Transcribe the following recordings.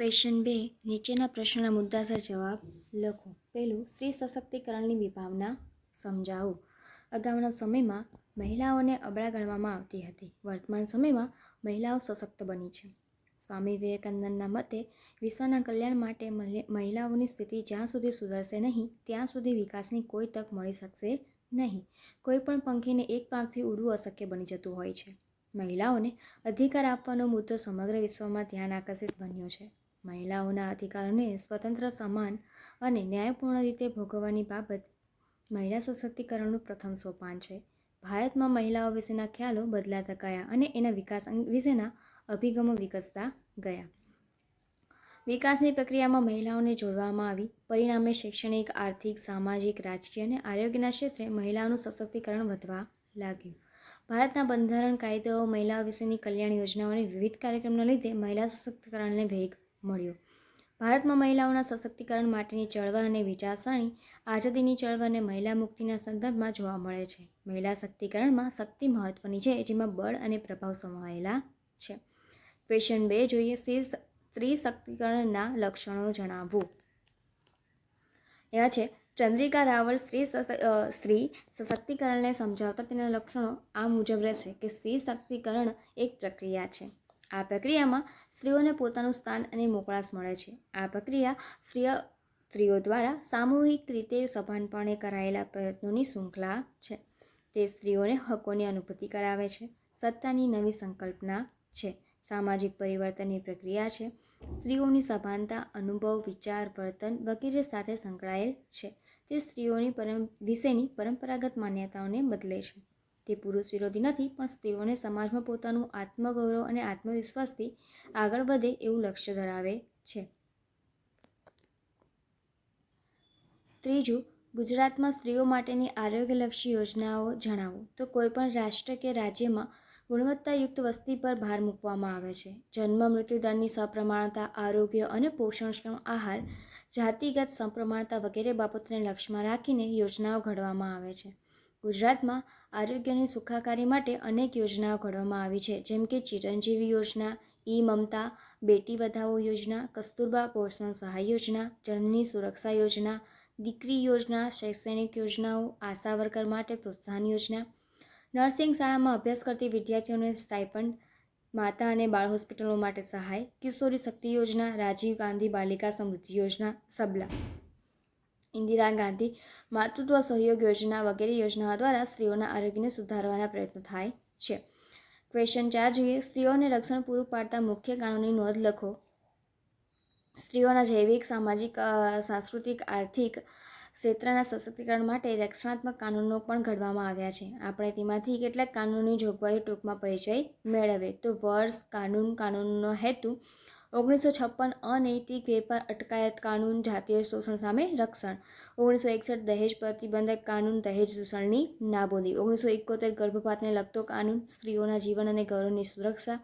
Question 2 નીચેના પ્રશ્નના મુદ્દાસર જવાબ લખો. પહેલું, સ્ત્રી સશક્તિકરણની વિભાવના સમજાવો. અગાઉના સમયમાં મહિલાઓને અબળા ગણવામાં આવતી હતી. વર્તમાન સમયમાં મહિલાઓ સશક્ત બની છે. સ્વામી વિવેકાનંદના મતે વિશ્વના કલ્યાણ માટે મહિલાઓની સ્થિતિ જ્યાં સુધી સુધરશે નહીં ત્યાં સુધી વિકાસની કોઈ તક મળી શકશે નહીં. કોઈ પણ પંખીને એક પાંખથી ઉડવું અશક્ય બની જતું હોય છે. મહિલાઓને અધિકાર આપવાનો મુદ્દો સમગ્ર વિશ્વમાં ધ્યાન આકર્ષિત બન્યો છે. મહિલાઓના અધિકારોને સ્વતંત્ર, સમાન અને ન્યાયપૂર્ણ રીતે ભોગવવાની બાબત મહિલા સશક્તિકરણનું પ્રથમ સોપાન છે. ભારતમાં મહિલાઓ વિશેના ખ્યાલો બદલાતા ગયા અને એના વિકાસ વિશેના અભિગમો વિકસતા ગયા. વિકાસની પ્રક્રિયામાં મહિલાઓને જોડવામાં આવી. પરિણામે શૈક્ષણિક, આર્થિક, સામાજિક, રાજકીય અને આરોગ્યના ક્ષેત્રે મહિલાઓનું સશક્તિકરણ વધવા લાગ્યું. ભારતના બંધારણ, કાયદાઓ, મહિલાઓ વિશેની કલ્યાણ યોજનાઓ અને વિવિધ કાર્યક્રમોના લીધે મહિલા સશક્તિકરણને વેગ મળ્યો. ભારતમાં મહિલાઓના સશક્તિકરણ માટેની ચળવળ અને વિચારસરણી આઝાદીની ચળવળ અને મહિલા મુક્તિના સંદર્ભમાં જોવા મળે છે. મહિલા શક્તિકરણમાં શક્તિ મહત્વની છે, જેમાં બળ અને પ્રભાવ સમાયેલા છે. ક્વેશ્ચન 2 જોઈએ. સ્ત્રી શક્તિકરણના લક્ષણો જણાવો. એવા છે ચંદ્રિકા રાવળ સ્ત્રી સશક્તિકરણને સમજાવતા તેના લક્ષણો આ મુજબ રહેશે કે સ્ત્રી શક્તિકરણ એક પ્રક્રિયા છે. આ પ્રક્રિયામાં સ્ત્રીઓને પોતાનું સ્થાન અને મોકળાશ મળે છે. આ પ્રક્રિયા સ્ત્રીઓ દ્વારા સામૂહિક રીતે સભાનપણે કરાયેલા પ્રયત્નોની શૃંખલા છે. તે સ્ત્રીઓને હકોની અનુભૂતિ કરાવે છે. સત્તાની નવી સંકલ્પના છે. સામાજિક પરિવર્તનની પ્રક્રિયા છે. સ્ત્રીઓની સભાનતા અનુભવ, વિચાર, વર્તન વગેરે સાથે સંકળાયેલ છે. તે સ્ત્રીઓની વિશેની પરંપરાગત માન્યતાઓને બદલે છે. તે પુરુષ વિરોધી નથી, પણ સ્ત્રીઓને સમાજમાં પોતાનું આત્મગૌરવ અને આત્મવિશ્વાસથી આગળ વધે એવું લક્ષ્ય ધરાવે છે. ત્રીજું, ગુજરાતમાં સ્ત્રીઓ માટેની આરોગ્યલક્ષી યોજનાઓ જણાવો. તો કોઈપણ રાષ્ટ્ર કે રાજ્યમાં ગુણવત્તાયુક્ત વસ્તી પર ભાર મૂકવામાં આવે છે. જન્મ મૃત્યુદરની સપ્રમાણતા, આરોગ્ય અને પોષણક્ષમ આહાર, જાતિગત સપ્રમાણતા વગેરે બાબતોને લક્ષ્યમાં રાખીને યોજનાઓ ઘડવામાં આવે છે. ગુજરાતમાં આરોગ્યની સુખાકારી માટે અનેક યોજનાઓ ઘડવામાં આવી છે, જેમ કે ચિરંજીવી યોજના, મમતા, બેટી બચાવો યોજના, કસ્તુરબા પોષણ સહાય યોજના, જનની સુરક્ષા યોજના, દીકરી યોજના, શૈક્ષણિક યોજનાઓ, આશા વર્કર માટે પ્રોત્સાહન યોજના, નર્સિંગ શાળામાં અભ્યાસ કરતી વિદ્યાર્થીઓને સ્ટાઇપન્ડ, માતા અને બાળ હોસ્પિટલો માટે સહાય, કિશોરી શક્તિ યોજના, રાજીવ ગાંધી બાલિકા સમૃદ્ધિ યોજના, સબલા, ઇન્દિરા ગાંધી માતૃત્વ સહયોગ યોજના વગેરે યોજનાઓ દ્વારા સ્ત્રીઓના આરોગ્યને સુધારવાના પ્રયત્નો થાય છે. ક્વેશ્ચન 4 જોઈએ. સ્ત્રીઓને રક્ષણ પૂરું પાડતા મુખ્ય કાનૂની નોંધ લખો. સ્ત્રીઓના જૈવિક, સામાજિક, સાંસ્કૃતિક, આર્થિક ક્ષેત્રના સશક્તિકરણ માટે રક્ષણાત્મક કાનૂનો પણ ઘડવામાં આવ્યા છે. આપણે તેમાંથી કેટલાક કાનૂની જોગવાઈઓ ટૂંકમાં પરિચય મેળવીએ તો વર્ષ કાનૂનનો હેતુ 1956 અનૈતિક વેપાર અટકાયત કાનૂન, જાતીય શોષણ સામે રક્ષણ, 1961 દહેજ પ્રતિબંધક કાનૂન, દહેજ દૂષણની નાબૂદી, 1971 ગર્ભપાતને લગતો કાનૂન, સ્ત્રીઓના જીવન અને ગૌરવની સુરક્ષા,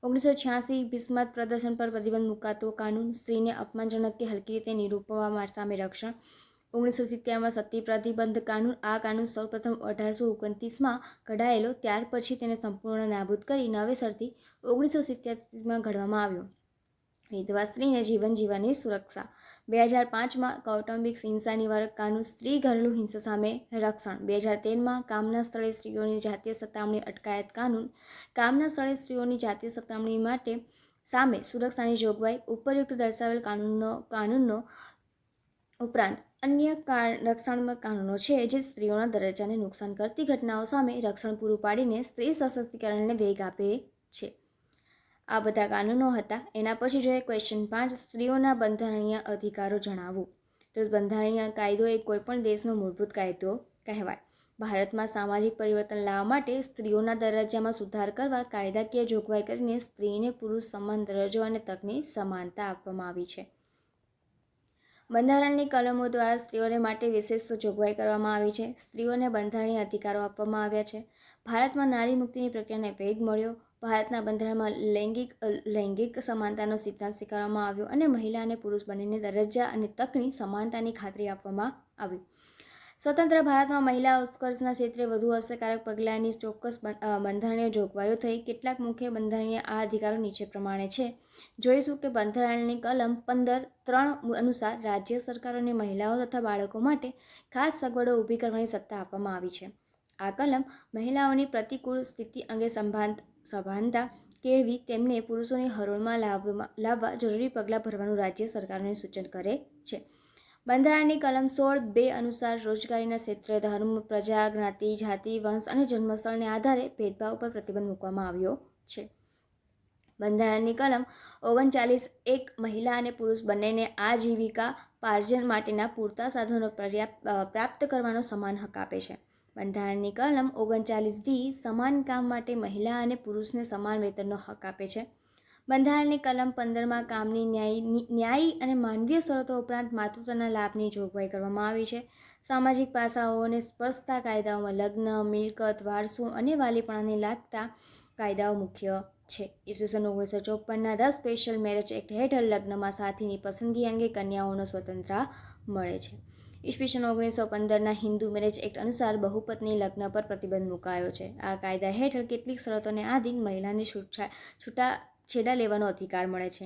1986 ભીષ્મત પ્રદર્શન પર પ્રતિબંધ મૂકાતો કાનૂન, સ્ત્રીને અપમાનજનક કે હલકી રીતે નિરૂપવા સામે રક્ષણ, 1970માં સતી પ્રતિબંધ કાનૂન. આ કાનૂન સૌપ્રથમ 1829માં ઘડાયેલો, ત્યાર પછી તેને સંપૂર્ણ નાબૂદ કરી નવેસરથી 1987માં ઘડવામાં આવ્યો. વિધવા સ્ત્રીને જીવન જીવવાની સુરક્ષા. 2005માં કૌટુંબિક હિંસા નિવારક કાનૂન, સ્ત્રી ઘરેલુ હિંસા સામે રક્ષણ. 2013માં કામના સ્થળે સ્ત્રીઓની જાતીય સતામણી અટકાયત કાનૂન, કામના સ્થળે સ્ત્રીઓની જાતીય સતામણી માટે સામે સુરક્ષાની જોગવાઈ. ઉપરયુક્ત દર્શાવેલ કાનૂનનો ઉપરાંત અન્ય રક્ષણાત્મક કાનૂનો છે જે સ્ત્રીઓના દરજ્જાને નુકસાન કરતી ઘટનાઓ સામે રક્ષણ પૂરું પાડીને સ્ત્રી સશક્તિકરણને વેગ આપે છે. આ બધા કાનૂનો હતા. એના પછી જોઈએ ક્વેશ્ચન 5. સ્ત્રીઓના બંધારણીય અધિકારો જણાવો. તો બંધારણીય કાયદો એ કોઈપણ દેશનો મૂળભૂત કાયદો કહેવાય. ભારતમાં સામાજિક પરિવર્તન લાવવા માટે સ્ત્રીઓના દરજ્જામાં સુધાર કરવા કાયદાકીય જોગવાઈ કરીને સ્ત્રીને પુરુષ સમાન દરજ્જો અને તકની સમાનતા આપવામાં આવી છે. બંધારણની કલમો દ્વારા સ્ત્રીઓને માટે વિશેષ જોગવાઈ કરવામાં આવી છે. સ્ત્રીઓને બંધારણીય અધિકારો આપવામાં આવ્યા છે. ભારતમાં નારી મુક્તિની પ્રક્રિયાને વેગ મળ્યો. ભારતના બંધારણમાં લૈંગિક સમાનતાનો સિદ્ધાંત સ્વીકારવામાં આવ્યો અને મહિલા અને પુરુષ બંનેને દરજ્જા અને તકની સમાનતાની ખાતરી આપવામાં આવી. સ્વતંત્ર ભારતમાં મહિલા ઉત્કર્ષના ક્ષેત્રે વધુ અસરકારક પગલાંની ચોક્કસ બંધારણીય જોગવાઈઓ થઈ. કેટલાક મુખ્ય બંધારણીય આ અધિકારો નીચે પ્રમાણે છે. જોઈશું કે બંધારણની કલમ 15(3) અનુસાર રાજ્ય સરકારોને મહિલાઓ તથા બાળકો માટે ખાસ સગવડો ઊભી કરવાની સત્તા આપવામાં આવી છે. આ કલમ મહિલાઓની પ્રતિકૂળ સ્થિતિ અંગે સભાનતા કેળવી તેમને પુરુષોની હરોળમાં લાવવા જરૂરી પગલાં ભરવાનું રાજ્ય સરકારોને સૂચન કરે છે. બંધારણની કલમ 16(2) અનુસાર રોજગારીના ક્ષેત્રે ધર્મ, પ્રજા, જ્ઞાતિ, જાતિ, વંશ અને જન્મસ્થળને આધારે ભેદભાવ પર પ્રતિબંધ મૂકવામાં આવ્યો છે. બંધારણની કલમ 39(1) મહિલા અને પુરુષ બંનેને આજીવિકોપાર્જન માટેના પૂરતા સાધનો પ્રાપ્ત કરવાનો સમાન હક આપે છે. બંધારણની કલમ 39(d) સમાન કામ માટે મહિલા અને પુરુષને સમાન વેતનનો હક આપે છે. બંધારણની કલમ 15માં કામની ન્યાયી અને માનવીય શરતો ઉપરાંત માતૃત્વના લાભની જોગવાઈ કરવામાં આવી છે. સામાજિક પાસાઓને સ્પર્શતા કાયદાઓમાં લગ્ન, મિલકત, વારસો અને વાલીપણાને લાગતા કાયદાઓ મુખ્ય છે. ઈસવીસન 1954ના ધ સ્પેશિયલ મેરેજ એક્ટ હેઠળ લગ્નમાં સાથીની પસંદગી અંગે કન્યાઓને સ્વતંત્રતા મળે છે. ઈસવીસન 1915ના હિન્દુ મેરેજ એક્ટ અનુસાર બહુપત્ની લગ્ન પર પ્રતિબંધ મુકાયો છે. આ કાયદા હેઠળ કેટલીક શરતોને આધીન મહિલાને છૂટાછેડા લેવાનો અધિકાર મળે છે.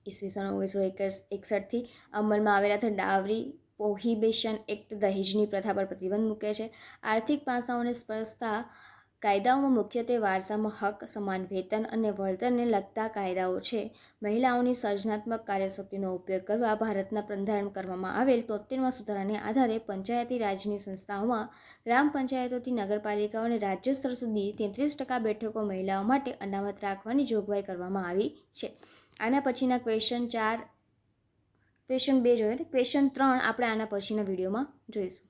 ઈસવીસન 1961થી અમલમાં આવેલા ડાવરી પ્રોહિબિશન એક્ટ દહેજની પ્રથા પર પ્રતિબંધ મૂકે છે. આર્થિક પાસાઓને સ્પર્શતા કાયદાઓમાં મુખ્યત્વે વારસામાં હક, સમાન વેતન અને વળતરને લગતા કાયદાઓ છે. મહિલાઓની સર્જનાત્મક કાર્યશક્તિનો ઉપયોગ કરવા ભારતના બંધારણ કરવામાં આવેલ 73મા સુધારાને આધારે પંચાયતી રાજની સંસ્થાઓમાં ગ્રામ પંચાયતોથી નગરપાલિકાઓ અને રાજ્ય સ્તર સુધી 33% બેઠકો મહિલાઓ માટે અનામત રાખવાની જોગવાઈ કરવામાં આવી છે. આના પછીના ક્વેશ્ચન 2 જોઈએ. ક્વેશ્ચન 3 આપણે આના પછીના વિડીયોમાં જોઈશું.